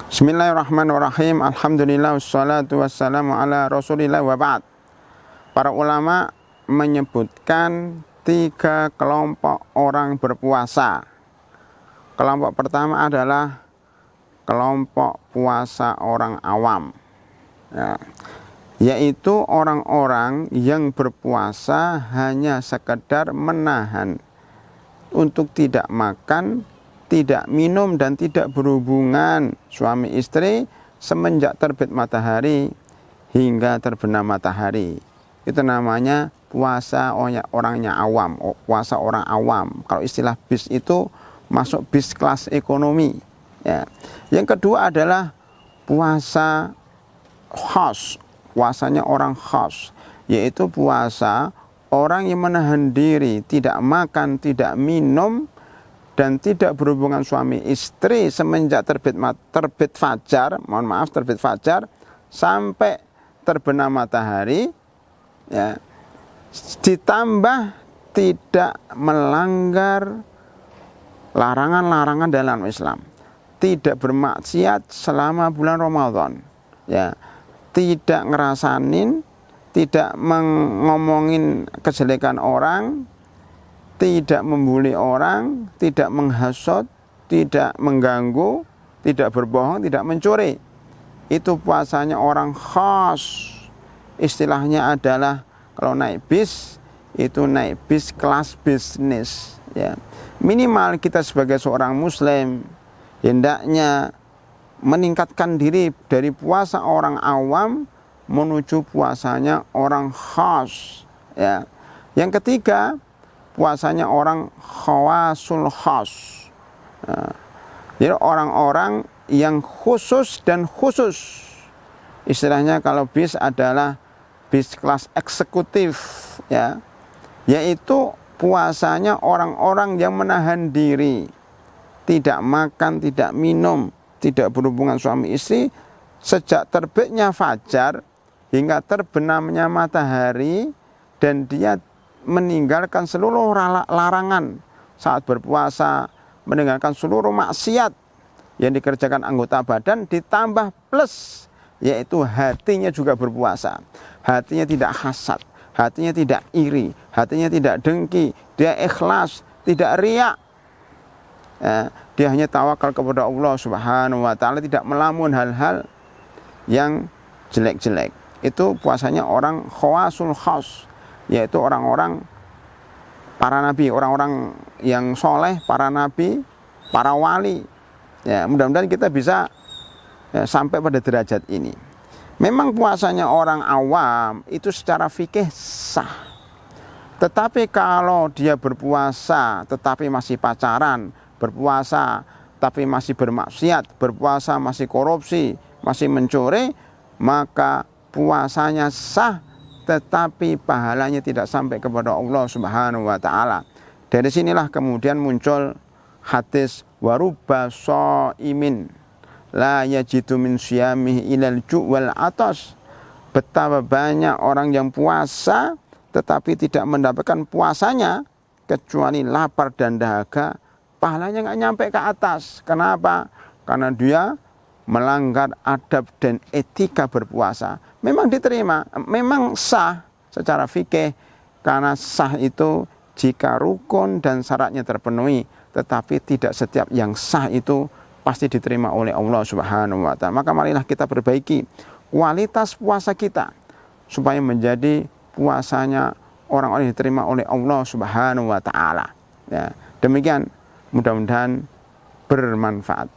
Bismillahirrahmanirrahim. Alhamdulillah wassalatu wassalamu ala Rasulillah wa ba'd. Para ulama menyebutkan 3 kelompok orang berpuasa. Kelompok pertama adalah kelompok puasa orang awam, yaitu orang-orang yang berpuasa hanya sekedar menahan untuk tidak makan, tidak minum dan tidak berhubungan suami istri semenjak terbit matahari hingga terbenam matahari. Itu namanya puasa orangnya awam, puasa orang awam. Kalau istilah bis itu masuk bis kelas ekonomi. Ya. Yang kedua adalah puasa khas, puasanya orang khas, yaitu puasa orang yang menahan diri, tidak makan, tidak minum dan tidak berhubungan suami istri semenjak terbit fajar, terbit fajar sampai terbenam matahari, ya, ditambah tidak melanggar larangan-larangan dalam Islam, tidak bermaksiat selama bulan Ramadan, ya, tidak ngerasanin, tidak ngomongin kejelekan orang, tidak membuli orang, tidak menghasut, tidak mengganggu, tidak berbohong, tidak mencuri. Itu puasanya orang khas. Istilahnya adalah kalau naik bis, itu naik bis kelas bisnis, ya. Minimal kita sebagai seorang muslim hendaknya meningkatkan diri dari puasa orang awam menuju puasanya orang khas, ya. Yang ketiga, puasanya orang khawasul khas, jadi orang-orang yang khusus dan khusus. Istilahnya kalau bis adalah bis kelas eksekutif, ya, yaitu puasanya orang-orang yang menahan diri, tidak makan, tidak minum, tidak berhubungan suami istri sejak terbitnya fajar hingga terbenamnya matahari, dan dia meninggalkan seluruh larangan saat berpuasa, meninggalkan seluruh maksiat yang dikerjakan anggota badan, ditambah plus yaitu hatinya juga berpuasa. Hatinya tidak hasad, hatinya tidak iri, hatinya tidak dengki, dia ikhlas, tidak riak, ya, dia hanya tawakal kepada Allah Subhanahu wa ta'ala, tidak melamun hal-hal yang jelek-jelek. Itu puasanya orang khawasul khas, yaitu orang-orang para nabi, orang-orang yang soleh, para nabi, para wali, ya. Mudah-mudahan kita bisa, ya, sampai pada derajat ini. Memang puasanya orang awam itu secara fikih sah, tetapi kalau dia berpuasa tetapi masih pacaran, berpuasa tapi masih bermaksiat, berpuasa masih korupsi, masih mencuri, maka puasanya sah, tetapi pahalanya tidak sampai kepada Allah Subhanahu wa ta'ala. Dari sinilah kemudian muncul hadis warubba shaimin la yajidu min syiyamihi ilal ju' wal atas. Betapa banyak orang yang puasa tetapi tidak mendapatkan puasanya kecuali lapar dan dahaga, pahalanya nggak nyampe ke atas. Kenapa? Karena dia melanggar adab dan etika berpuasa. Memang diterima, memang sah secara fikih, karena sah itu jika rukun dan syaratnya terpenuhi, tetapi tidak setiap yang sah itu pasti diterima oleh Allah Subhanahu wa ta'ala. Maka marilah kita perbaiki kualitas puasa kita supaya menjadi puasanya orang-orang yang diterima oleh Allah Subhanahu wa ta'ala, ya. Demikian, mudah-mudahan bermanfaat.